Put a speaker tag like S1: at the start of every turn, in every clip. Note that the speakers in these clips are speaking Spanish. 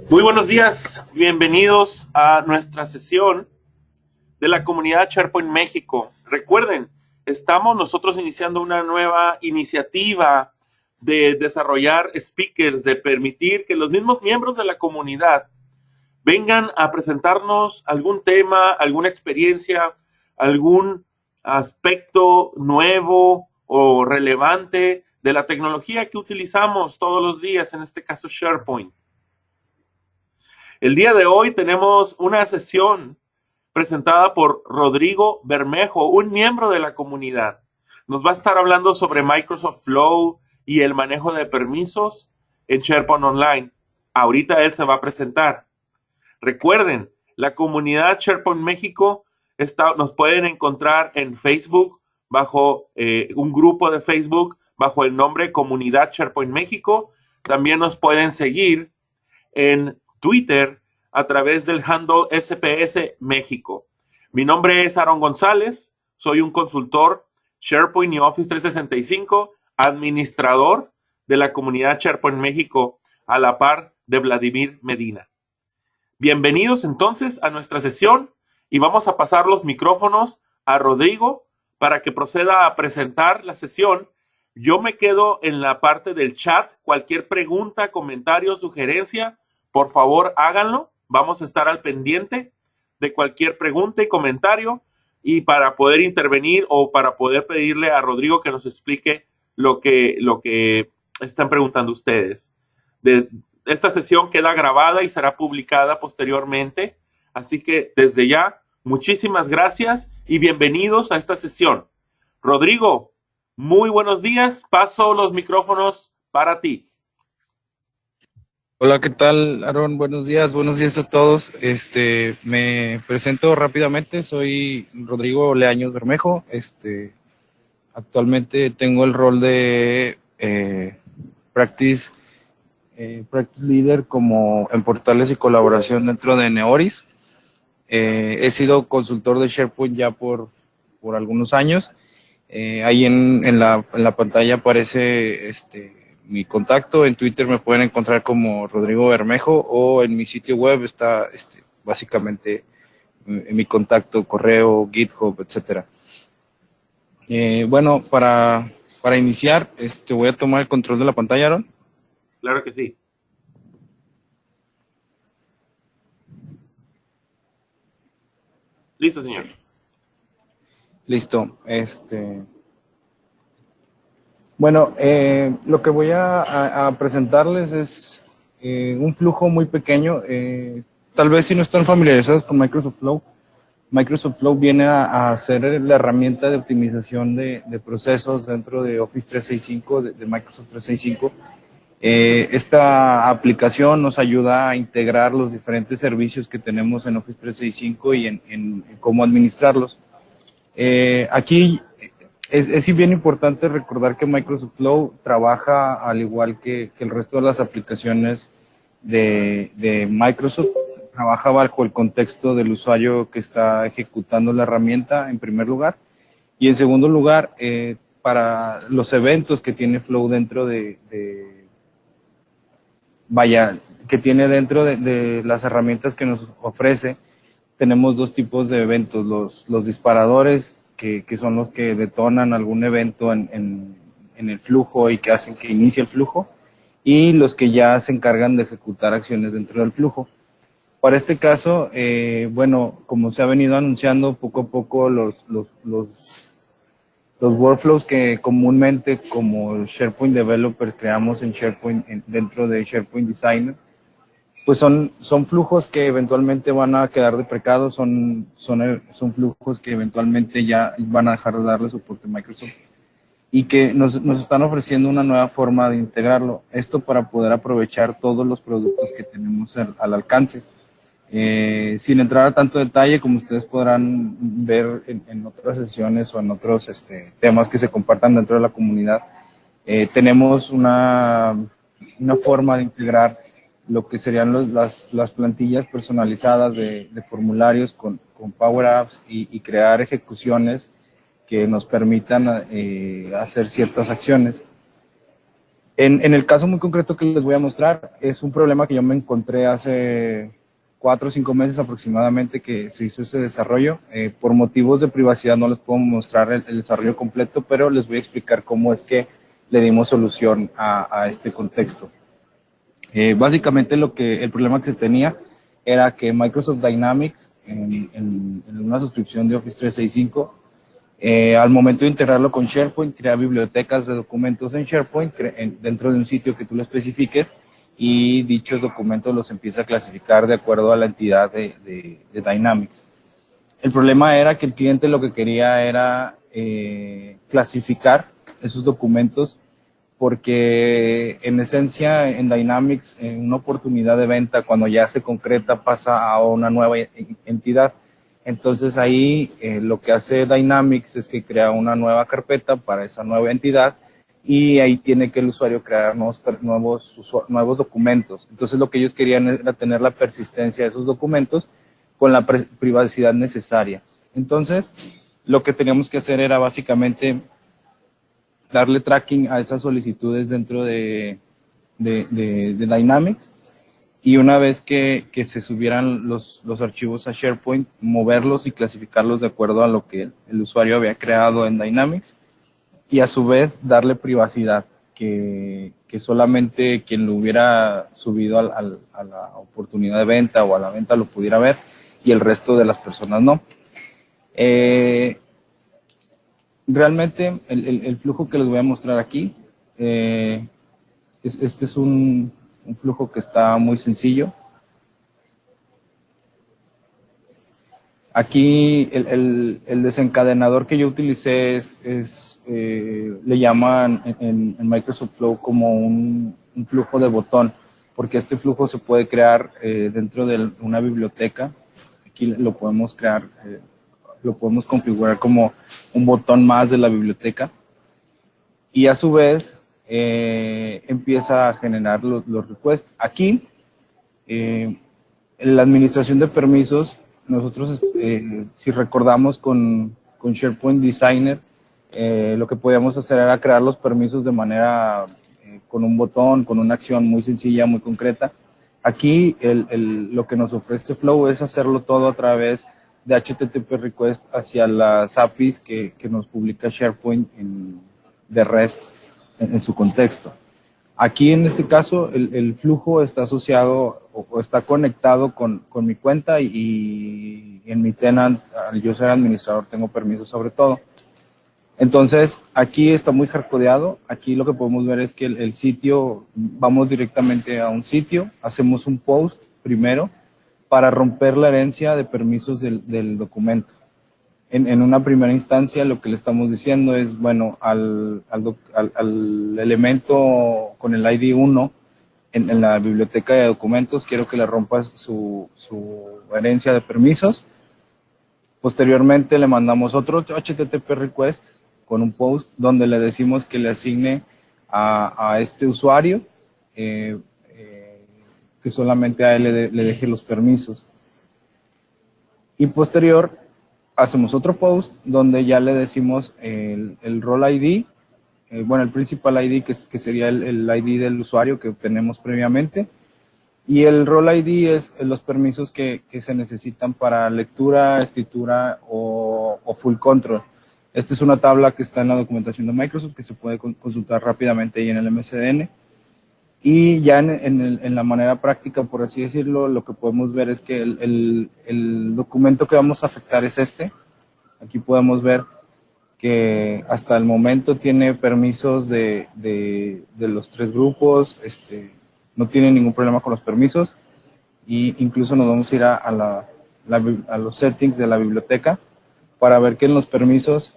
S1: Muy buenos días, bienvenidos a nuestra sesión de la comunidad SharePoint México. Recuerden, estamos nosotros iniciando una nueva iniciativa de desarrollar speakers, de permitir que los mismos miembros de la comunidad vengan a presentarnos algún tema, alguna experiencia, algún aspecto nuevo o relevante de la tecnología que utilizamos todos los días, en este caso SharePoint. El día de hoy tenemos una sesión presentada por Rodrigo Bermejo, un miembro de la comunidad. Nos va a estar hablando sobre Microsoft Flow y el manejo de permisos en SharePoint Online. Ahorita él se va a presentar. Recuerden, la comunidad SharePoint México nos pueden encontrar en Facebook, bajo un grupo de Facebook, bajo el nombre Comunidad SharePoint México. También nos pueden seguir en Twitter a través del handle SPS México. Mi nombre es Aaron González, soy un consultor SharePoint y Office 365, administrador de la comunidad SharePoint México, a la par de Vladimir Medina. Bienvenidos entonces a nuestra sesión y vamos a pasar los micrófonos a Rodrigo para que proceda a presentar la sesión. Yo me quedo en la parte del chat. Cualquier pregunta, comentario, sugerencia, por favor háganlo. Vamos a estar al pendiente de cualquier pregunta y comentario, y para poder intervenir o para poder pedirle a Rodrigo que nos explique lo que están preguntando ustedes. Esta sesión queda grabada y será publicada posteriormente. Así que desde ya, muchísimas gracias y bienvenidos a esta sesión. Rodrigo, muy buenos días. Paso los micrófonos para ti.
S2: Hola, ¿qué tal, Aaron? Buenos días a todos. Me presento rápidamente, soy Rodrigo Leaños Bermejo. Actualmente tengo el rol de Practice Leader como en portales y colaboración dentro de Neoris. He sido consultor de SharePoint ya por algunos años. Ahí en la pantalla aparece mi contacto. En Twitter me pueden encontrar como Rodrigo Bermejo, o en mi sitio web está básicamente en mi contacto, correo, GitHub, etcétera. Bueno, para iniciar, voy a tomar el control de la pantalla, Aaron.
S1: Claro que sí. Listo, señor.
S2: Listo. Bueno, lo que voy a presentarles es un flujo muy pequeño. Tal vez si no están familiarizados con Microsoft Flow viene a ser la herramienta de optimización de procesos dentro de Office 365, de Microsoft 365. Esta aplicación nos ayuda a integrar los diferentes servicios que tenemos en Office 365 y en cómo administrarlos. Aquí es bien importante recordar que Microsoft Flow trabaja al igual que el resto de las aplicaciones de Microsoft. Trabaja bajo el contexto del usuario que está ejecutando la herramienta, en primer lugar. Y en segundo lugar, para los eventos que tiene Flow dentro que tiene dentro de las herramientas que nos ofrece, tenemos dos tipos de eventos: los disparadores, que son los que detonan algún evento en el flujo y que hacen que inicie el flujo, y los que ya se encargan de ejecutar acciones dentro del flujo. Para este caso, bueno, como se ha venido anunciando poco a poco, los workflows que comúnmente como SharePoint Developers creamos en SharePoint, dentro de SharePoint Designer, pues son flujos que eventualmente van a quedar deprecados, son flujos que eventualmente ya van a dejar de darle soporte a Microsoft, y que nos están ofreciendo una nueva forma de integrarlo. Esto para poder aprovechar todos los productos que tenemos al alcance. Sin entrar a tanto detalle, como ustedes podrán ver en otras sesiones o en otros temas que se compartan dentro de la comunidad, tenemos una forma de integrar lo que serían las plantillas personalizadas de formularios con Power Apps, y crear ejecuciones que nos permitan hacer ciertas acciones. En el caso muy concreto que les voy a mostrar, es un problema que yo me encontré hace 4 o 5 meses aproximadamente que se hizo ese desarrollo. Por motivos de privacidad no les puedo mostrar el desarrollo completo, pero les voy a explicar cómo es que le dimos solución a este contexto. Básicamente el problema que se tenía era que Microsoft Dynamics en una suscripción de Office 365, al momento de integrarlo con SharePoint, crea bibliotecas de documentos en SharePoint dentro de un sitio que tú lo especifiques, y dichos documentos los empieza a clasificar de acuerdo a la entidad de Dynamics. El problema era que el cliente lo que quería era clasificar esos documentos, porque en esencia en Dynamics, en una oportunidad de venta, cuando ya se concreta, pasa a una nueva entidad. Entonces ahí lo que hace Dynamics es que crea una nueva carpeta para esa nueva entidad, y ahí tiene que el usuario crear nuevos documentos. Entonces lo que ellos querían era tener la persistencia de esos documentos con la privacidad necesaria. Entonces lo que teníamos que hacer era básicamente darle tracking a esas solicitudes dentro de Dynamics, y una vez que se subieran los archivos a SharePoint, moverlos y clasificarlos de acuerdo a lo que el usuario había creado en Dynamics, y a su vez darle privacidad, que solamente quien lo hubiera subido a la oportunidad de venta o a la venta lo pudiera ver, y el resto de las personas no. Realmente el flujo que les voy a mostrar aquí, este es un flujo que está muy sencillo. Aquí el desencadenador que yo utilicé le llaman en Microsoft Flow como un flujo de botón, porque este flujo se puede crear dentro de una biblioteca. Aquí lo podemos crear, lo podemos configurar como un botón más de la biblioteca, y a su vez empieza a generar los requests. Aquí, en la administración de permisos, nosotros, si recordamos con SharePoint Designer, lo que podíamos hacer era crear los permisos de manera con un botón, con una acción muy sencilla, muy concreta. Aquí lo que nos ofrece Flow es hacerlo todo a través de HTTP request hacia las APIs que nos publica SharePoint de REST en su contexto. Aquí en este caso el flujo está asociado o está conectado con mi cuenta, y en mi tenant, al yo ser administrador, tengo permisos sobre todo. Entonces aquí está muy hardcodeado. Aquí lo que podemos ver es que el sitio, vamos directamente a un sitio, hacemos un post primero para romper la herencia de permisos del documento. En una primera instancia lo que le estamos diciendo es, bueno, al elemento con el ID 1 en la biblioteca de documentos, quiero que le rompas su herencia de permisos. Posteriormente le mandamos otro HTTP request con un post donde le decimos que le asigne a este usuario, que solamente a él le deje los permisos. Y posterior hacemos otro post donde ya le decimos el role ID, bueno, el principal ID que sería el ID del usuario que obtenemos previamente, y el role ID es los permisos que se necesitan para lectura, escritura o full control. Esta es una tabla que está en la documentación de Microsoft que se puede consultar rápidamente ahí en el MSDN. Y ya en la manera práctica, por así decirlo, lo que podemos ver es que el documento que vamos a afectar es este. Aquí podemos ver que hasta el momento tiene permisos de los 3 grupos, no tiene ningún problema con los permisos, y incluso nos vamos a ir a los settings de la biblioteca para ver que en los permisos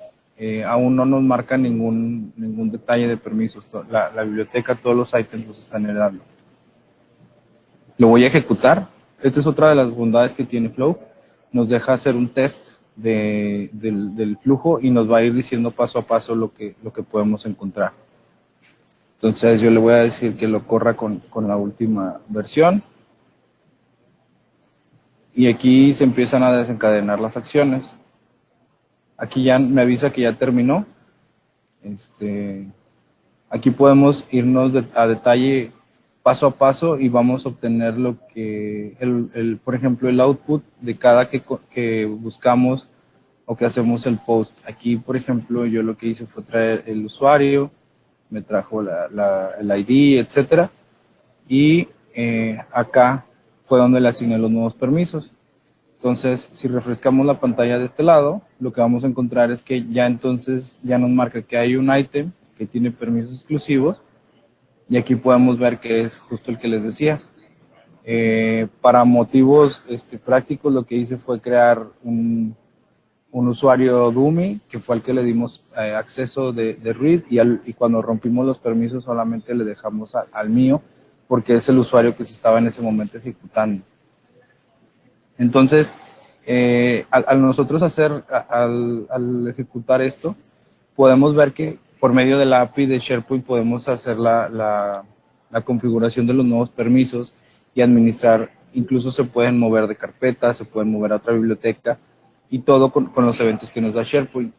S2: aún no nos marca ningún detalle de permisos. La biblioteca, todos los ítems los están heredando. Lo voy a ejecutar. Esta es otra de las bondades que tiene Flow. Nos deja hacer un test del flujo y nos va a ir diciendo paso a paso lo que podemos encontrar. Entonces yo le voy a decir que lo corra con la última versión. Y aquí se empiezan a desencadenar las acciones. Aquí ya me avisa que ya terminó. Aquí podemos irnos a detalle paso a paso y vamos a obtener lo que, por ejemplo, el output de cada que buscamos o que hacemos el post. Aquí, por ejemplo, yo lo que hice fue traer el usuario, me trajo el ID, etcétera, y acá fue donde le asigné los nuevos permisos. Entonces, si refrescamos la pantalla de este lado, lo que vamos a encontrar es que ya entonces ya nos marca que hay un ítem que tiene permisos exclusivos, y aquí podemos ver que es justo el que les decía. Para motivos prácticos, lo que hice fue crear un usuario dummy, que fue al que le dimos acceso de read, y cuando rompimos los permisos solamente le dejamos al mío, porque es el usuario que se estaba en ese momento ejecutando. Entonces, al nosotros al ejecutar esto, podemos ver que por medio de la API de SharePoint podemos hacer la configuración de los nuevos permisos y administrar. Incluso se pueden mover de carpeta, se pueden mover a otra biblioteca, y todo con los eventos que nos da SharePoint.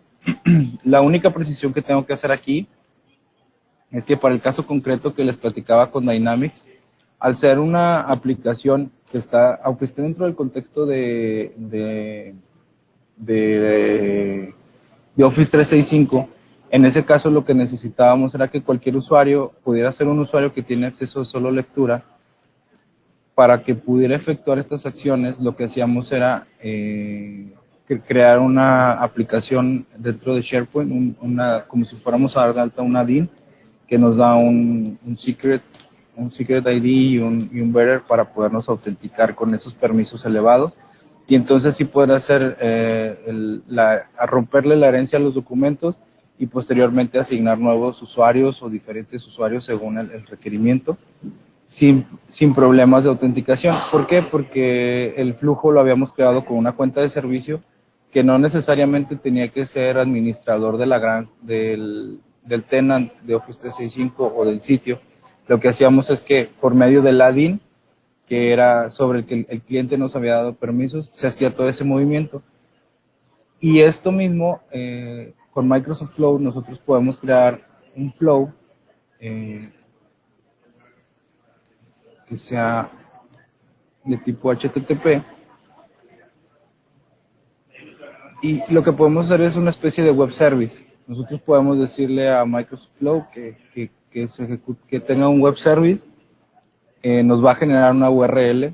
S2: La única precisión que tengo que hacer aquí es que para el caso concreto que les platicaba con Dynamics, al ser una aplicación que está, aunque esté dentro del contexto de Office 365, en ese caso lo que necesitábamos era que cualquier usuario pudiera ser un usuario que tiene acceso a solo lectura. Para que pudiera efectuar estas acciones, lo que hacíamos era crear una aplicación dentro de SharePoint, como si fuéramos a dar de alta una DIN, que nos da un secret ID y un bearer para podernos autenticar con esos permisos elevados, y entonces sí poder hacer a romperle la herencia a los documentos y posteriormente asignar nuevos usuarios o diferentes usuarios según el requerimiento, sin problemas de autenticación. ¿Por qué? Porque el flujo lo habíamos creado con una cuenta de servicio que no necesariamente tenía que ser administrador del tenant de Office 365 o del sitio. Lo que hacíamos es que por medio del add-in, que era sobre el que el cliente nos había dado permisos, se hacía todo ese movimiento. Y esto mismo, con Microsoft Flow, nosotros podemos crear un flow que sea de tipo HTTP, y lo que podemos hacer es una especie de web service. Nosotros podemos decirle a Microsoft Flow que tenga un web service, nos va a generar una URL,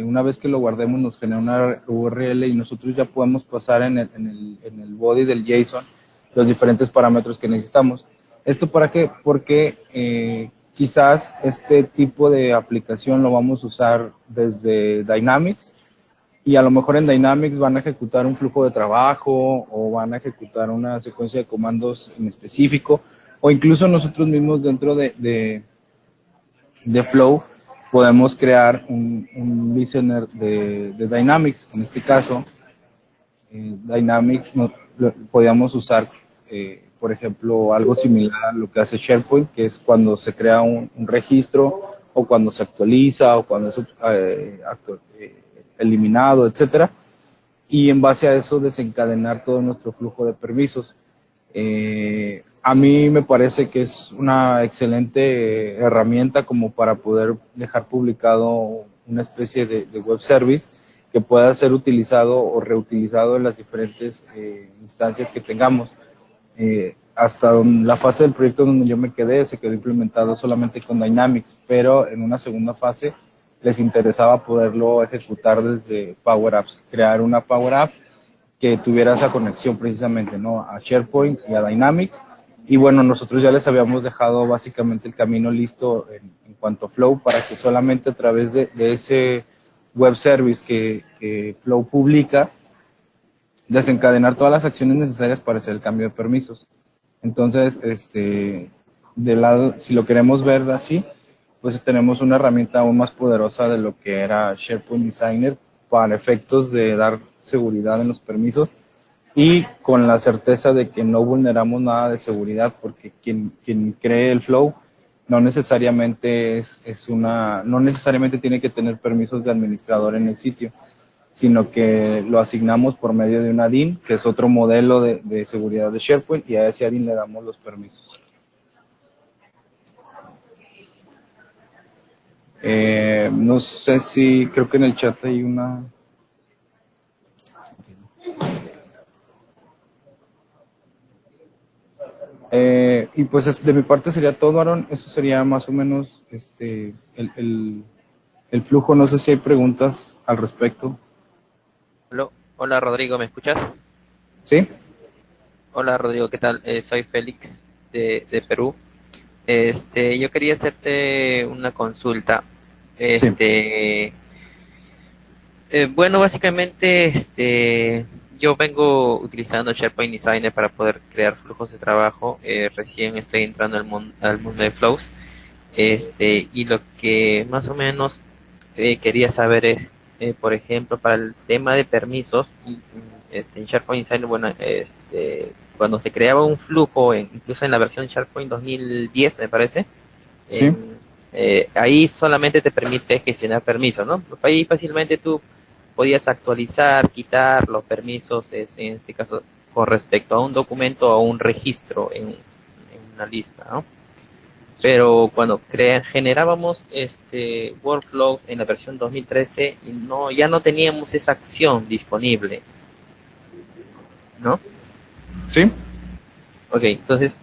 S2: una vez que lo guardemos nos genera una URL, y nosotros ya podemos pasar en el body del JSON los diferentes parámetros que necesitamos. ¿Esto para qué? Porque quizás este tipo de aplicación lo vamos a usar desde Dynamics, y a lo mejor en Dynamics van a ejecutar un flujo de trabajo o van a ejecutar una secuencia de comandos en específico, o incluso nosotros mismos dentro de Flow podemos crear un listener de Dynamics. En este caso, Dynamics podríamos usar, por ejemplo, algo similar a lo que hace SharePoint, que es cuando se crea un registro, o cuando se actualiza, o cuando es eliminado, etcétera, y en base a eso desencadenar todo nuestro flujo de permisos. A mí me parece que es una excelente herramienta como para poder dejar publicado una especie de web service que pueda ser utilizado o reutilizado en las diferentes instancias que tengamos. Hasta la fase del proyecto donde yo me quedé, se quedó implementado solamente con Dynamics, pero en una segunda fase les interesaba poderlo ejecutar desde Power Apps, crear una Power App que tuviera esa conexión precisamente, ¿no?, a SharePoint y a Dynamics. Y bueno, nosotros ya les habíamos dejado básicamente el camino listo en cuanto a Flow, para que solamente a través de ese web service que Flow publica, desencadenar todas las acciones necesarias para hacer el cambio de permisos. Entonces, de lado, si lo queremos ver así, pues tenemos una herramienta aún más poderosa de lo que era SharePoint Designer para efectos de dar seguridad en los permisos, y con la certeza de que no vulneramos nada de seguridad, porque quien cree el flow no necesariamente no necesariamente tiene que tener permisos de administrador en el sitio, sino que lo asignamos por medio de una DIN, que es otro modelo de seguridad de SharePoint, y a ese DIN le damos los permisos. No sé si, creo que en el chat hay una... y pues de mi parte sería todo, Aaron. Eso sería más o menos el flujo. No sé si hay preguntas al respecto.
S3: Hola, hola, Rodrigo, ¿me escuchas?
S2: ¿Sí?
S3: Hola Rodrigo, ¿qué tal? Soy Félix de Perú. Yo quería hacerte una consulta.
S2: Sí.
S3: Bueno, básicamente, yo vengo utilizando SharePoint Designer para poder crear flujos de trabajo. Recién estoy entrando al mundo de Flows. Y lo que más o menos quería saber es, por ejemplo, para el tema de permisos, en SharePoint Designer, bueno, cuando se creaba un flujo, incluso en la versión SharePoint 2010, me parece,
S2: Sí.
S3: ahí solamente te permite gestionar permisos, ¿no? Ahí fácilmente tú podías actualizar, quitar los permisos, en este caso, con respecto a un documento o a un registro en una lista, ¿no? Pero cuando generábamos workflow en la versión 2013, ya no teníamos esa acción disponible, ¿no?
S2: Sí.
S3: Ok, entonces,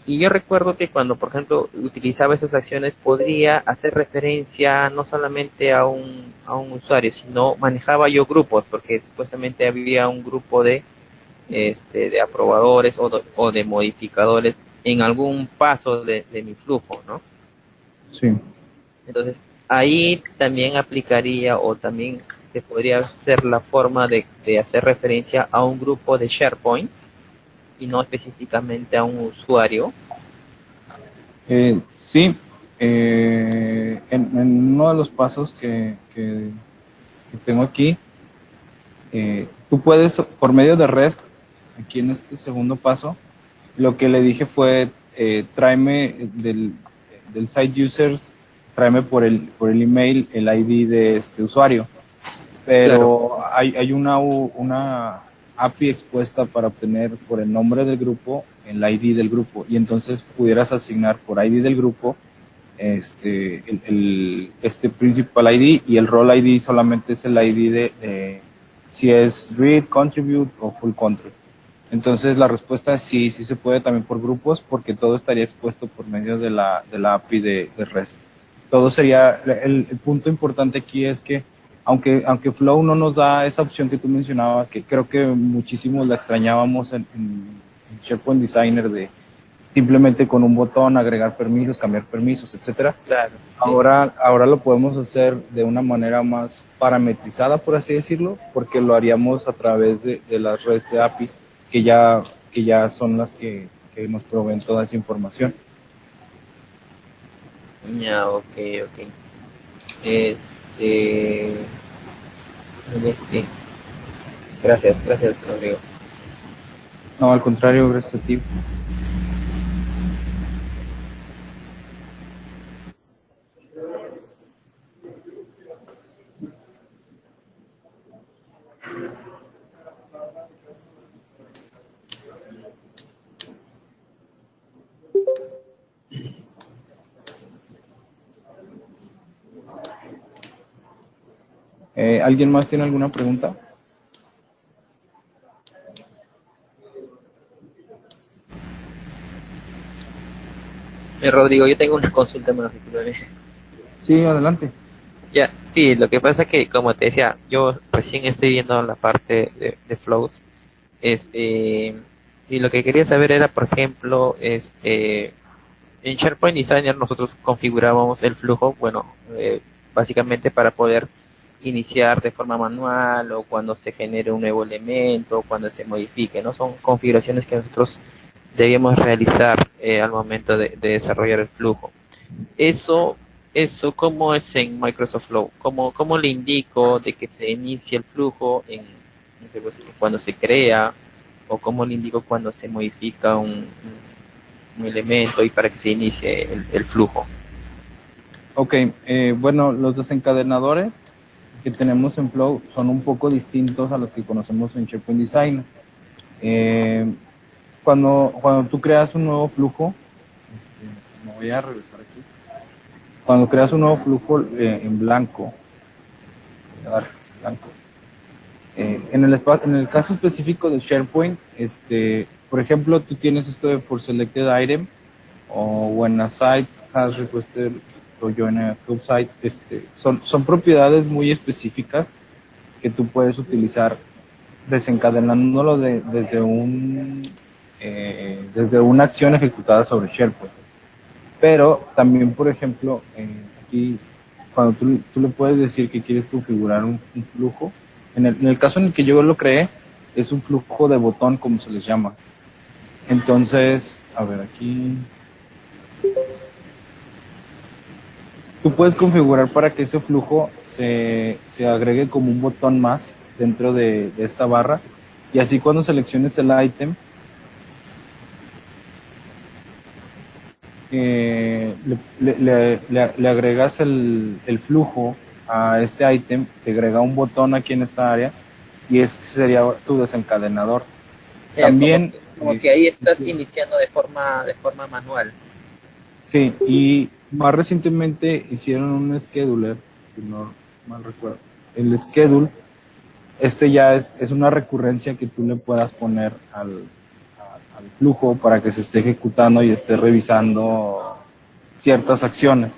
S3: y yo recuerdo que cuando, por ejemplo, utilizaba esas acciones, podría hacer referencia no solamente a un usuario, sino manejaba yo grupos, porque supuestamente había un grupo de aprobadores o de modificadores en algún paso de mi flujo, ¿no?
S2: Sí.
S3: Entonces, ahí también aplicaría o también se podría hacer la forma de hacer referencia a un grupo de SharePoint y no específicamente a un usuario.
S2: Sí. En uno de los pasos que tengo aquí, tú puedes, por medio de REST, aquí en este segundo paso, lo que le dije fue, tráeme del site users, tráeme por el email el ID de este usuario.
S3: Claro,
S2: Pero hay una API expuesta para obtener por el nombre del grupo el ID del grupo, y entonces pudieras asignar por ID del grupo este principal ID, y el role ID solamente es el ID de si es read, contribute o full control. Entonces la respuesta es sí, sí se puede también por grupos, porque todo estaría expuesto por medio de la API de REST. Todo sería, el punto importante aquí es que aunque Flow no nos da esa opción que tú mencionabas, que creo que muchísimos la extrañábamos en SharePoint Designer, de simplemente con un botón agregar permisos, cambiar permisos, etcétera.
S3: claro, sí.
S2: Ahora lo podemos hacer de una manera más parametrizada, por así decirlo, porque lo haríamos a través de las redes de API que ya son las que nos proveen toda esa información.
S3: Ya, ok, ok. Este, sí. Gracias, Rodrigo.
S2: No, al contrario, gracias a ti. ¿Alguien más tiene alguna pregunta?
S3: Rodrigo, yo tengo una consulta más, discúlpame.
S2: Sí, adelante.
S3: Ya, sí, lo que pasa que, como te decía, yo recién estoy viendo la parte de flows, este, y lo que quería saber era, por ejemplo, en SharePoint Designer nosotros configurábamos el flujo, bueno, básicamente para poder iniciar de forma manual o cuando se genere un nuevo elemento o cuando se modifique, ¿no? Son configuraciones que nosotros debíamos realizar al momento de desarrollar el flujo. Eso, ¿cómo es en Microsoft Flow? ¿Cómo le indico de que se inicie el flujo cuando se crea? ¿O cómo le indico cuando se modifica un elemento y para que se inicie el flujo?
S2: Ok, bueno, los desencadenadores que tenemos en Flow son un poco distintos a los que conocemos en SharePoint Design. Cuando tú creas un nuevo flujo, me voy a regresar aquí. Cuando creas un nuevo flujo en blanco, voy a dar blanco. En el caso específico de SharePoint, por ejemplo, tú tienes esto de for selected item, o when a site has requested to join a club site, son propiedades muy específicas que tú puedes utilizar desencadenándolo desde una acción ejecutada sobre SharePoint. Pero también, por ejemplo, aquí, cuando tú le puedes decir que quieres configurar un flujo, en el caso en el que yo lo creé, es un flujo de botón, como se les llama. Entonces, a ver, aquí tú puedes configurar para que ese flujo se agregue como un botón más dentro de esta barra, y así cuando selecciones el ítem, le agregas el flujo a este ítem, te agrega un botón aquí en esta área, y ese sería tu desencadenador. También
S3: como que ahí estás iniciando de forma manual.
S2: sí, y más recientemente hicieron un scheduler, si no mal recuerdo. El schedule, ya es una recurrencia que tú le puedas poner al flujo para que se esté ejecutando y esté revisando ciertas acciones.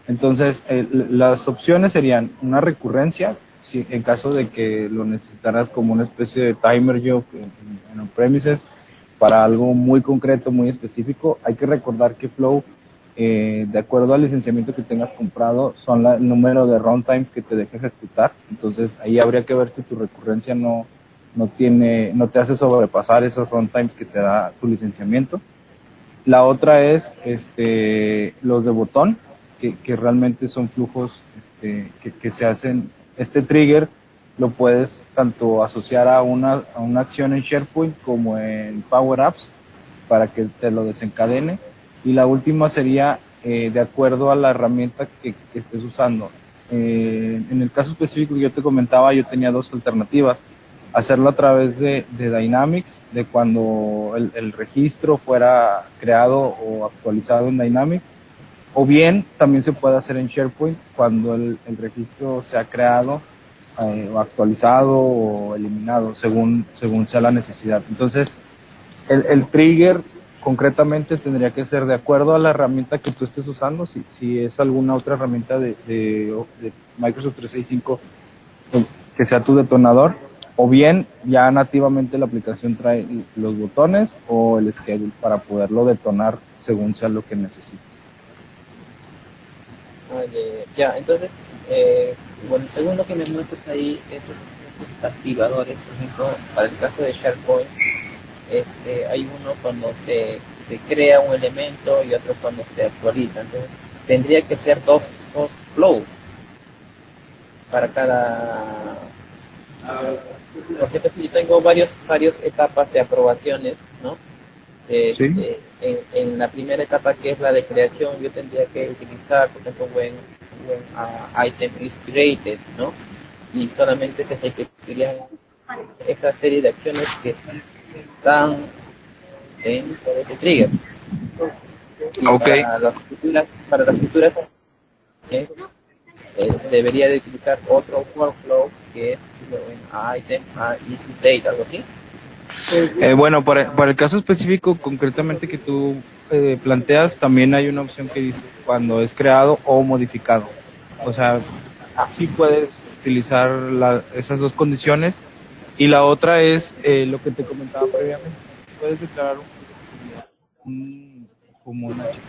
S2: Entonces, las opciones serían una recurrencia, si, en caso de que lo necesitaras como una especie de timer job en on-premises para algo muy concreto, muy específico. Hay que recordar que Flow, de acuerdo al licenciamiento que tengas comprado, son el número de runtimes que te deja ejecutar. Entonces, ahí habría que ver si tu recurrencia no te hace sobrepasar esos runtimes que te da tu licenciamiento. La otra es los de botón, que realmente son flujos que se hacen. Este trigger lo puedes tanto asociar a una acción en SharePoint como en Power Apps para que te lo desencadene. Y la última sería de acuerdo a la herramienta que estés usando. En el caso específico que yo te comentaba, yo tenía dos alternativas: hacerlo a través de Dynamics, de cuando el registro fuera creado o actualizado en Dynamics, o bien también se puede hacer en SharePoint cuando el registro sea creado o actualizado o eliminado, según sea la necesidad. Entonces, el trigger concretamente tendría que ser de acuerdo a la herramienta que tú estés usando. Si es alguna otra herramienta de Microsoft 365 que sea tu detonador, o bien ya nativamente la aplicación trae los botones o el schedule para poderlo detonar según sea lo que necesites.
S3: Ya, entonces, bueno, según lo que me muestras ahí, esos activadores, por ejemplo, para el caso de SharePoint, hay uno cuando se crea un elemento y otro cuando se actualiza. Entonces, tendría que ser dos flows para cada. Porque pues, yo tengo varias etapas de aprobaciones, ¿no?
S2: Sí.
S3: En la primera etapa, que es la de creación, yo tendría que utilizar, por ejemplo, when item is created, ¿no? Y solamente se ejecutarían esa serie de acciones que están dentro de ese trigger. Y
S2: Okay.
S3: para las futuras debería de utilizar otro workflow que es item issue date, algo así.
S2: Bueno, para el caso específico concretamente que tú planteas, también hay una opción que dice cuando es creado o modificado. O sea, sí puedes utilizar esas dos condiciones. Y la otra es lo que te comentaba previamente. Puedes declarar como una HTTP.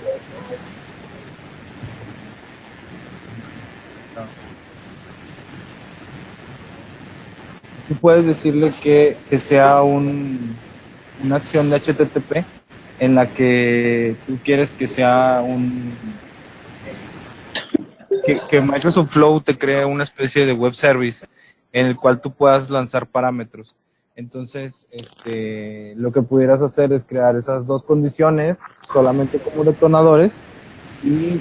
S2: Tú puedes decirle que sea una acción de HTTP en la que tú quieres que sea que Microsoft Flow te cree una especie de web service en el cual tú puedas lanzar parámetros. Entonces, lo que pudieras hacer es crear esas dos condiciones solamente como detonadores y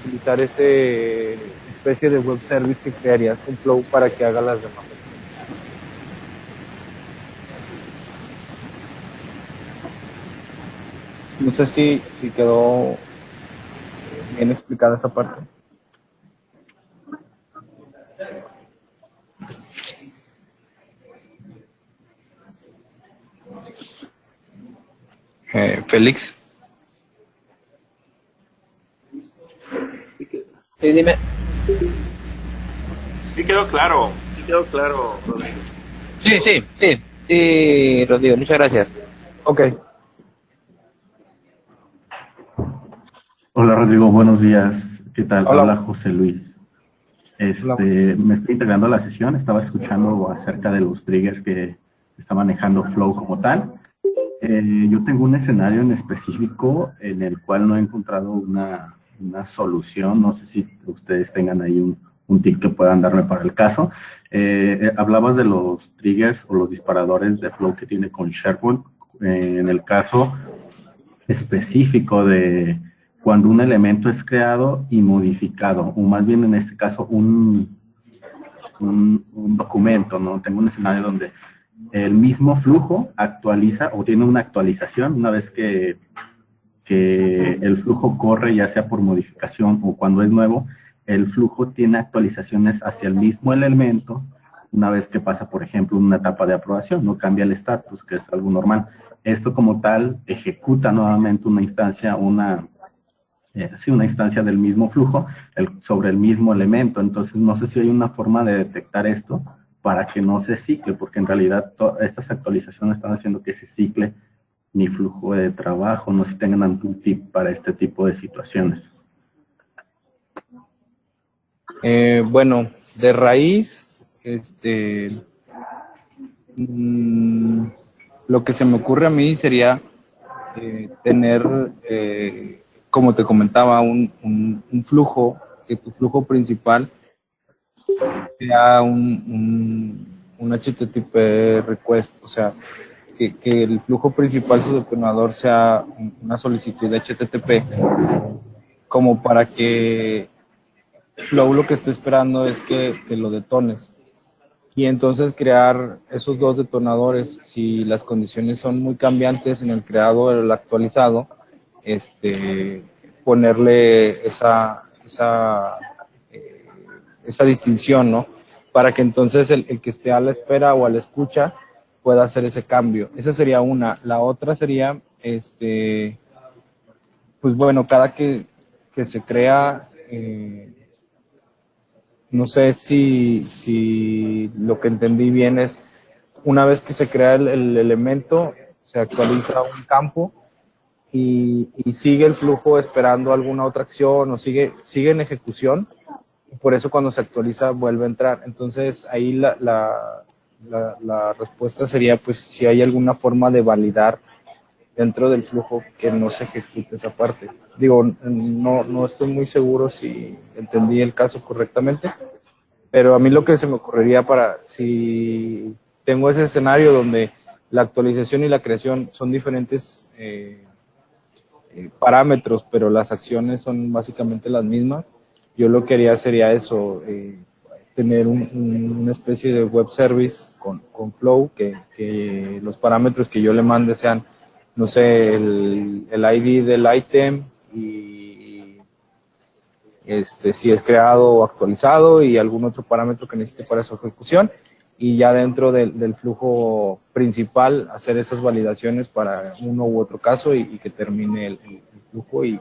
S2: utilizar ese especie de web service que crearías con Flow para que haga las demás. No sé si quedó bien explicada esa parte. Félix.
S3: Sí, dime.
S1: Sí quedó claro, Rodrigo.
S3: Sí, Rodrigo, muchas gracias.
S2: Ok.
S4: Hola Rodrigo, buenos días. ¿Qué tal?
S2: Hola.
S4: Habla José Luis.
S2: Hola.
S4: Me estoy integrando a la sesión, estaba escuchando acerca de los triggers que está manejando Flow como tal. Yo tengo un escenario en específico en el cual no he encontrado una solución. No sé si ustedes tengan ahí un tip que puedan darme para el caso. Hablabas de los triggers o los disparadores de Flow que tiene con SharePoint. En el caso específico de cuando un elemento es creado y modificado, o más bien en este caso un documento, ¿no? Tengo un escenario donde el mismo flujo actualiza o tiene una actualización una vez que el flujo corre, ya sea por modificación o cuando es nuevo, el flujo tiene actualizaciones hacia el mismo elemento una vez que pasa, por ejemplo, una etapa de aprobación, no cambia el estatus, que es algo normal. Esto como tal ejecuta nuevamente una instancia, una instancia del mismo flujo sobre el mismo elemento. Entonces, no sé si hay una forma de detectar esto para que no se cicle, porque en realidad estas actualizaciones están haciendo que se cicle mi flujo de trabajo. No sé si tengan algún tip para este tipo de situaciones.
S2: Bueno, de raíz, lo que se me ocurre a mí sería tener, como te comentaba, un flujo, que tu flujo principal sea un HTTP request, o sea, que el flujo principal, su detonador, sea una solicitud de HTTP, como para que Flow lo que esté esperando es que lo detones. Y entonces crear esos dos detonadores, si las condiciones son muy cambiantes en el creado o el actualizado, ponerle esa distinción, ¿no? Para que entonces el que esté a la espera o a la escucha pueda hacer ese cambio. Esa sería una. La otra sería, pues bueno, cada que se crea, no sé si lo que entendí bien es, una vez que se crea el elemento, se actualiza un campo y sigue el flujo esperando alguna otra acción o sigue en ejecución. Y por eso cuando se actualiza vuelve a entrar. Entonces ahí la respuesta sería, pues, si hay alguna forma de validar dentro del flujo que no se ejecute esa parte. Digo, no estoy muy seguro si entendí el caso correctamente, pero a mí lo que se me ocurriría para, si tengo ese escenario donde la actualización y la creación son diferentes parámetros, pero las acciones son básicamente las mismas, yo lo que haría sería eso, tener una especie de web service con Flow, que los parámetros que yo le mande sean, no sé, el ID del ítem y si es creado o actualizado y algún otro parámetro que necesite para su ejecución, y ya dentro del flujo principal hacer esas validaciones para uno u otro caso y que termine el flujo y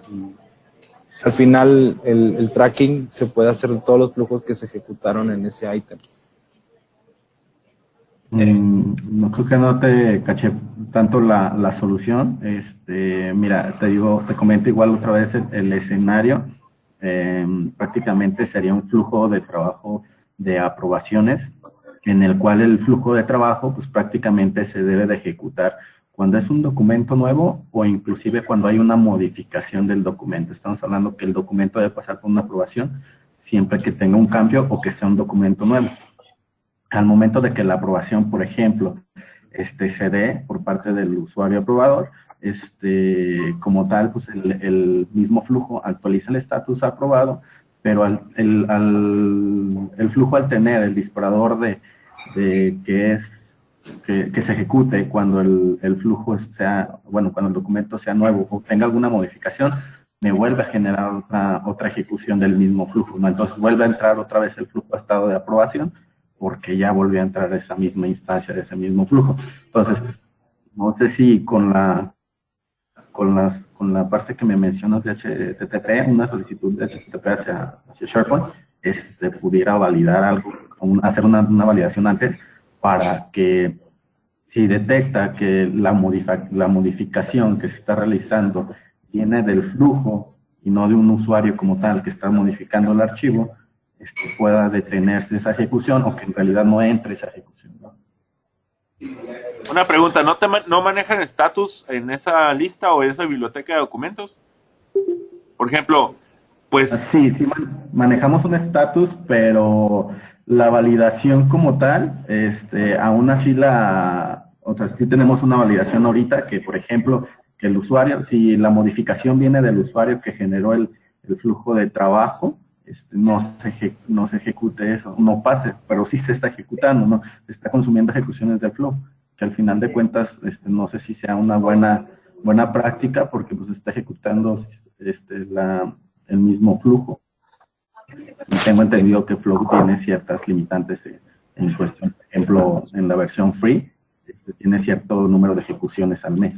S2: al final el tracking se puede hacer de todos los flujos que se ejecutaron en ese ítem.
S4: No creo que no te caché tanto la solución. Mira, te comento igual otra vez el escenario. Prácticamente sería un flujo de trabajo de aprobaciones en el cual el flujo de trabajo pues prácticamente se debe de ejecutar cuando es un documento nuevo o inclusive cuando hay una modificación del documento. Estamos hablando que el documento debe pasar por una aprobación siempre que tenga un cambio o que sea un documento nuevo. Al momento de que la aprobación, por ejemplo, se dé por parte del usuario aprobador, como tal, pues el mismo flujo actualiza el estatus aprobado, pero el flujo al tener el disparador de que se ejecute cuando el flujo sea, bueno, cuando el documento sea nuevo o tenga alguna modificación, me vuelve a generar otra ejecución del mismo flujo, ¿no? Entonces vuelve a entrar otra vez el flujo a estado de aprobación, porque ya volvió a entrar esa misma instancia de ese mismo flujo. Entonces, no sé si con la parte que me mencionas de HTTP, una solicitud de HTTP hacia SharePoint, pudiera validar algo, hacer una validación antes, para que si detecta que la modificación que se está realizando viene del flujo y no de un usuario como tal que está modificando el archivo, pueda detenerse esa ejecución, o que en realidad no entre esa ejecución, ¿no?
S1: Una pregunta, ¿no manejan status en esa lista o en esa biblioteca de documentos? Por ejemplo, pues...
S4: Sí, manejamos un status, pero la validación como tal, aún así sí tenemos una validación ahorita que, por ejemplo, que el usuario, si la modificación viene del usuario que generó el flujo de trabajo, no se ejecute eso, no pase, pero sí se está ejecutando, ¿no? Se está consumiendo ejecuciones del flow, que al final de cuentas, no sé si sea una buena práctica, porque pues está ejecutando el mismo flujo. Y tengo entendido que Flow tiene ciertas limitantes en cuestión, por ejemplo, en la versión free, tiene cierto número de ejecuciones al mes.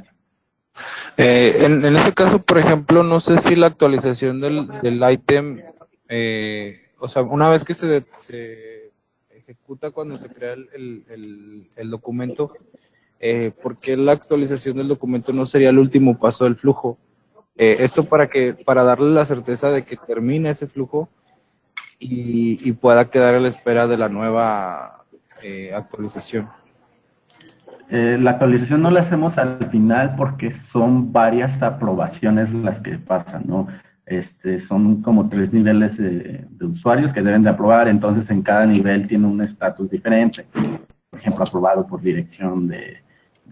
S2: En ese caso, por ejemplo, no sé si la actualización del ítem, o sea, una vez que se ejecuta cuando se crea el documento, ¿por qué la actualización del documento no sería el último paso del flujo? Esto para darle la certeza de que termine ese flujo y pueda quedar a la espera de la nueva actualización.
S4: La actualización no la hacemos al final porque son varias aprobaciones las que pasan, ¿no? Son como 3 niveles de usuarios que deben de aprobar, entonces en cada nivel tiene un estatus diferente. Por ejemplo, aprobado por dirección de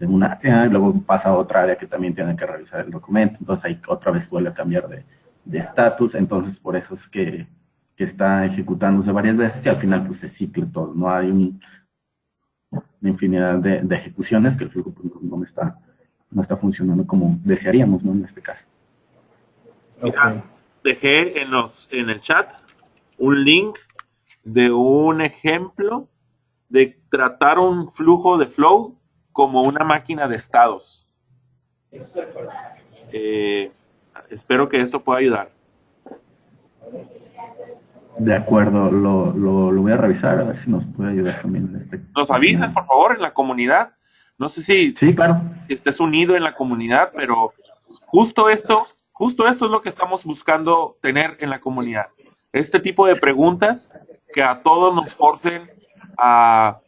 S4: una área, y luego pasa a otra área que también tiene que revisar el documento, entonces ahí otra vez vuelve a cambiar de estatus, entonces por eso es que está ejecutándose varias veces y al final pues se cicla todo, no hay una infinidad de ejecuciones que el flujo pues, no está funcionando como desearíamos, ¿no? En este caso.
S1: Okay. Dejé en el chat un link de un ejemplo de tratar un flujo de Flow como una máquina de estados. Espero que esto pueda ayudar.
S4: De acuerdo, lo voy a revisar a ver si nos puede ayudar también.
S1: Nos avisan, por favor, en la comunidad. No sé si
S4: sí, claro,
S1: estés unido en la comunidad, pero justo esto es lo que estamos buscando tener en la comunidad. Este tipo de preguntas que a todos nos forcen a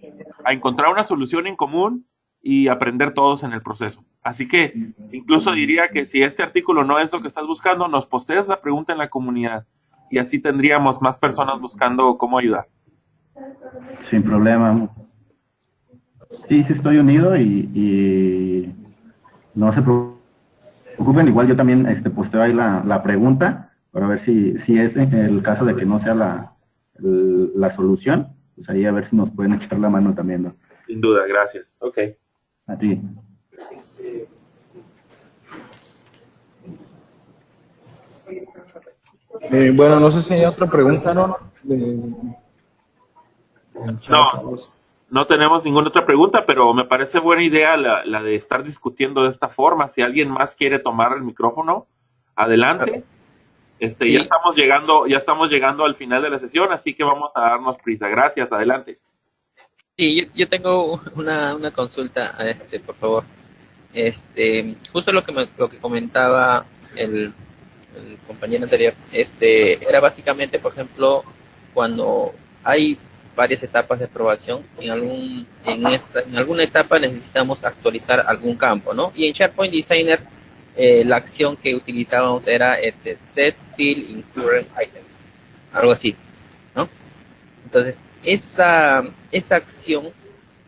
S1: encontrar una solución en común y aprender todos en el proceso. Así que incluso diría que si este artículo no es lo que estás buscando, nos posteas la pregunta en la comunidad y así tendríamos más personas buscando cómo ayudar.
S4: Sin problema. Sí, estoy unido y no se preocupen, igual yo también posteo ahí la pregunta para ver si es el caso de que no sea la solución, pues ahí a ver si nos pueden echar la mano también, ¿no?
S1: Sin duda, gracias. Ok.
S4: A ti.
S2: Bueno, no sé si hay otra pregunta, ¿no?
S1: No tenemos ninguna otra pregunta, pero me parece buena idea la de estar discutiendo de esta forma. Si alguien más quiere tomar el micrófono, adelante. Sí. Ya estamos llegando al final de la sesión, así que vamos a darnos prisa. Gracias, adelante.
S3: Sí, yo tengo una consulta, por favor. Justo lo que comentaba el compañero anterior, era básicamente, por ejemplo, cuando hay varias etapas de aprobación, en alguna etapa necesitamos actualizar algún campo, ¿no? Y en SharePoint Designer la acción que utilizábamos era set field in current item, algo así, ¿no? Entonces, esa acción,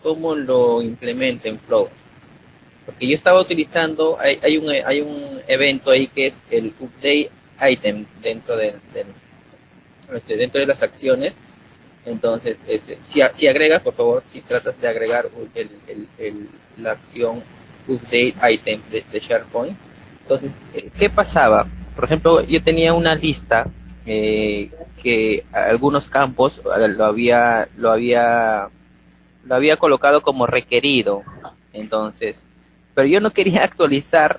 S3: ¿cómo lo implemento en Flow? Porque yo estaba utilizando, hay un evento ahí que es el update item dentro de las acciones. Entonces, si agregas, por favor, si tratas de agregar la acción update item de SharePoint. Entonces, ¿qué pasaba? por ejemplo, yo tenía una lista que algunos campos lo había colocado como requerido, entonces, pero yo no quería actualizar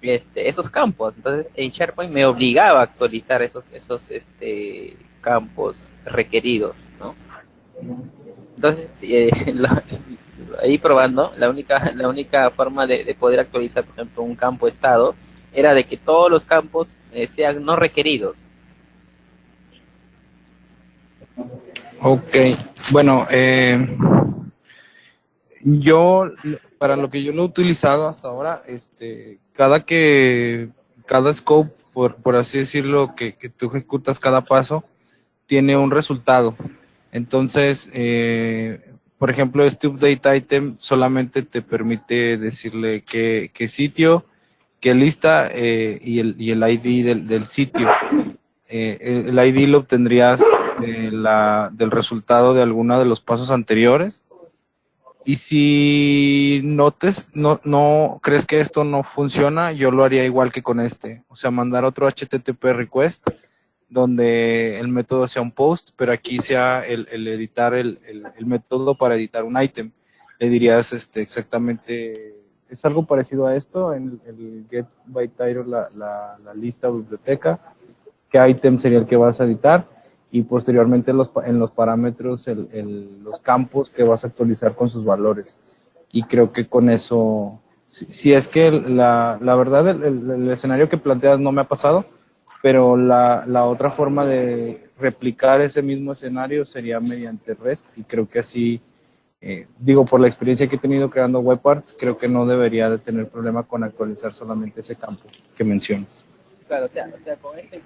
S3: esos campos, entonces en SharePoint me obligaba a actualizar esos campos requeridos, ¿no? Entonces, ahí probando, la única forma de poder actualizar, por ejemplo, un campo estado, era de que todos los campos sean no requeridos.
S2: Ok, bueno, yo, para lo que yo lo he utilizado hasta ahora, cada scope, por así decirlo, que tú ejecutas cada paso, tiene un resultado. Entonces, por ejemplo, este update item solamente te permite decirle qué sitio, qué lista y el ID del sitio. El ID lo obtendrías del resultado de alguno de los pasos anteriores. Y si no crees que esto no funciona, yo lo haría igual que con este. O sea, mandar otro HTTP request donde el método sea un post, pero aquí sea el editar el método para editar un item. Le dirías exactamente, es algo parecido a esto, en el get by title, la lista o biblioteca, qué item sería el que vas a editar, y posteriormente en los parámetros los campos que vas a actualizar con sus valores. Y creo que con eso, si es que la verdad el escenario que planteas no me ha pasado, pero la otra forma de replicar ese mismo escenario sería mediante REST, y creo que así, por la experiencia que he tenido creando web parts, creo que no debería de tener problema con actualizar solamente ese campo que mencionas.
S3: Claro, o sea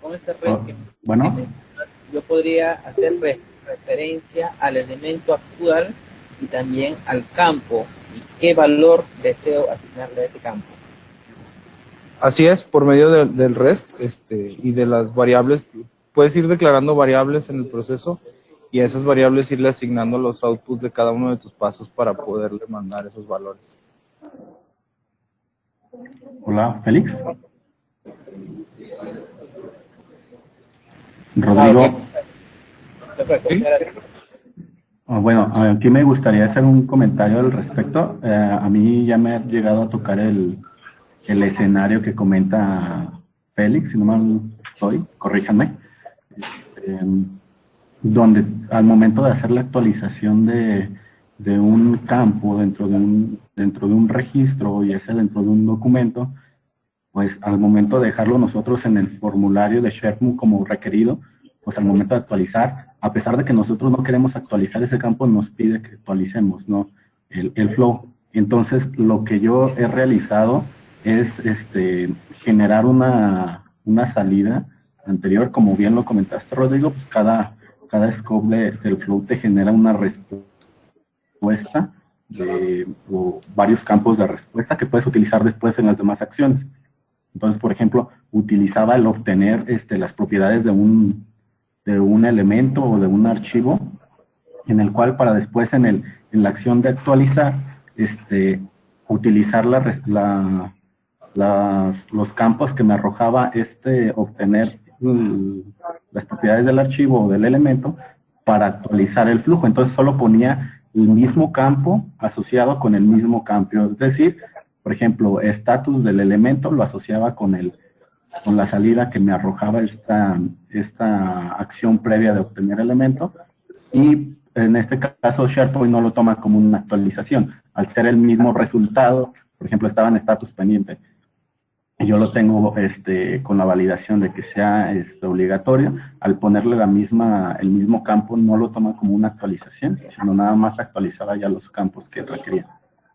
S3: con ese red
S4: Bueno,
S3: yo podría hacer referencia al elemento actual y también al campo y qué valor deseo asignarle a ese campo.
S2: Así es, por medio del REST y de las variables, puedes ir declarando variables en el proceso y a esas variables irle asignando los outputs de cada uno de tus pasos para poderle mandar esos valores.
S4: hola, Félix. Rodrigo.
S2: ¿Sí?
S4: Bueno, aquí me gustaría hacer un comentario al respecto. A mí ya me ha llegado a tocar el escenario que comenta Félix, si no mal estoy, corríjanme, donde al momento de hacer la actualización de un campo dentro de un registro, y ese dentro de un documento, pues al momento de dejarlo nosotros en el formulario de SharePoint como requerido, pues al momento de actualizar, a pesar de que nosotros no queremos actualizar ese campo, nos pide que actualicemos, ¿no? El flow. Entonces, lo que yo he realizado es generar una salida anterior, como bien lo comentaste, Rodrigo, pues cada scope del flow te genera una respuesta o varios campos de respuesta que puedes utilizar después en las demás acciones. Entonces, por ejemplo, utilizaba el obtener las propiedades de un elemento o de un archivo, en el cual para después en la acción de actualizar, utilizar los campos que me arrojaba obtener las propiedades del archivo o del elemento para actualizar el flujo. Entonces solo ponía el mismo campo asociado con el mismo campo. Es decir, por ejemplo, estatus del elemento lo asociaba con la salida que me arrojaba esta acción previa de obtener elemento, y en este caso SharePoint no lo toma como una actualización. Al ser el mismo resultado, por ejemplo, estaba en estatus pendiente, y yo lo tengo con la validación de que sea obligatorio, al ponerle el mismo campo no lo toma como una actualización, sino nada más actualizaba ya los campos que requería.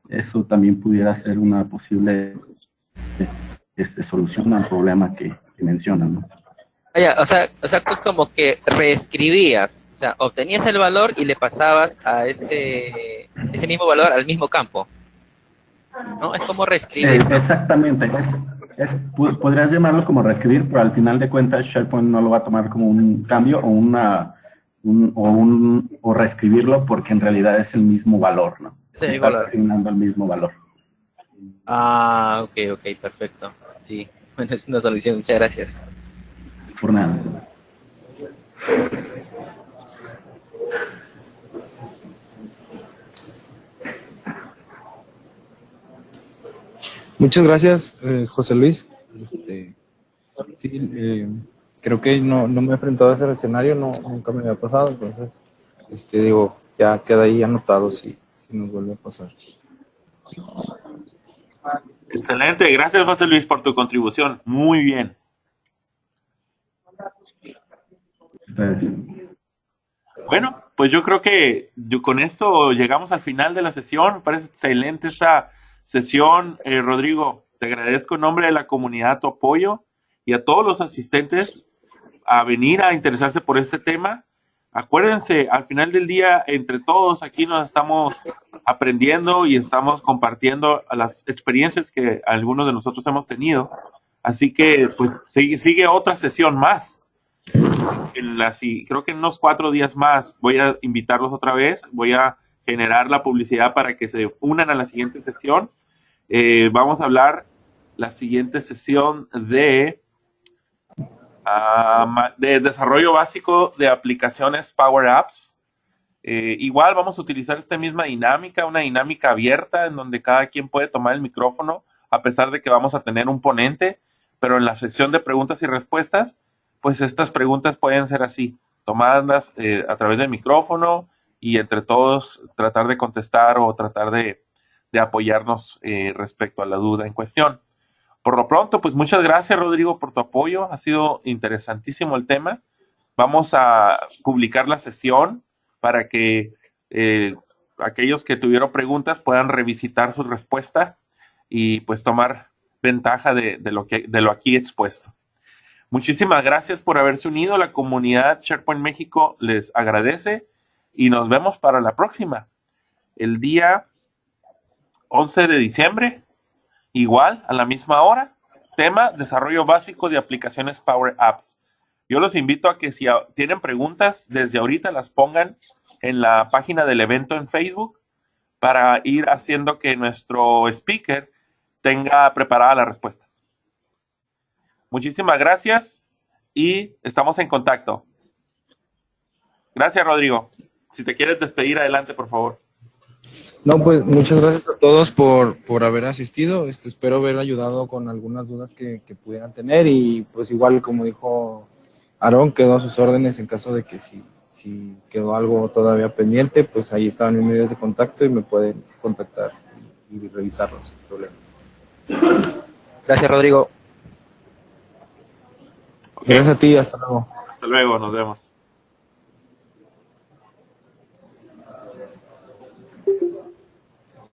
S4: Eso también pudiera ser una posible solución al problema que mencionan, ¿no?
S3: O sea, tú como que reescribías, o sea, obtenías el valor y le pasabas a ese mismo valor al mismo campo, ¿no? Es como reescribir.
S4: Exactamente. Podrías llamarlo como reescribir, pero al final de cuentas SharePoint no lo va a tomar como un cambio o reescribirlo, porque en realidad es el mismo valor, ¿no?
S3: Ese mismo valor.
S4: Está asignando el mismo valor.
S3: Ah, ok, perfecto. Sí. Bueno, es una solución. Muchas gracias.
S4: Por nada.
S2: Muchas gracias, José Luis. Sí, creo que no me he enfrentado a ese escenario, nunca me había pasado, entonces, digo, ya queda ahí anotado si nos vuelve a pasar.
S1: Excelente, gracias José Luis por tu contribución. Muy bien.
S4: Ustedes.
S1: Bueno, pues yo creo que con esto llegamos al final de la sesión. Me parece excelente esta sesión. Rodrigo, te agradezco en nombre de la comunidad tu apoyo y a todos los asistentes a venir a interesarse por este tema. Acuérdense, al final del día, entre todos aquí nos estamos aprendiendo y estamos compartiendo las experiencias que algunos de nosotros hemos tenido. Así que, pues, sigue otra sesión más. Creo que en unos 4 días más voy a invitarlos otra vez. Voy a generar la publicidad para que se unan a la siguiente sesión. Vamos a hablar la siguiente sesión de desarrollo básico de aplicaciones Power Apps. Igual vamos a utilizar esta misma dinámica, una dinámica abierta en donde cada quien puede tomar el micrófono, a pesar de que vamos a tener un ponente, pero en la sección de preguntas y respuestas, pues estas preguntas pueden ser así, tomarlas a través del micrófono y entre todos tratar de contestar o tratar de apoyarnos respecto a la duda en cuestión. Por lo pronto, pues muchas gracias, Rodrigo, por tu apoyo. Ha sido interesantísimo el tema. Vamos a publicar la sesión para que aquellos que tuvieron preguntas puedan revisitar su respuesta y pues tomar ventaja de lo aquí expuesto. Muchísimas gracias por haberse unido. La comunidad SharePoint México les agradece y nos vemos para la próxima. El día 11 de diciembre. Igual, a la misma hora, tema, desarrollo básico de aplicaciones Power Apps. Yo los invito a que si tienen preguntas, desde ahorita las pongan en la página del evento en Facebook para ir haciendo que nuestro speaker tenga preparada la respuesta. Muchísimas gracias y estamos en contacto. Gracias, Rodrigo. Si te quieres despedir, adelante, por favor.
S2: No, pues muchas gracias a todos por haber asistido. Espero haber ayudado con algunas dudas que pudieran tener y pues igual como dijo Aarón, quedó a sus órdenes en caso de que si quedó algo todavía pendiente, pues ahí están mis medios de contacto y me pueden contactar y revisarlos sin problema.
S3: Gracias, Rodrigo.
S2: Gracias a ti, hasta luego.
S1: Hasta luego, nos vemos.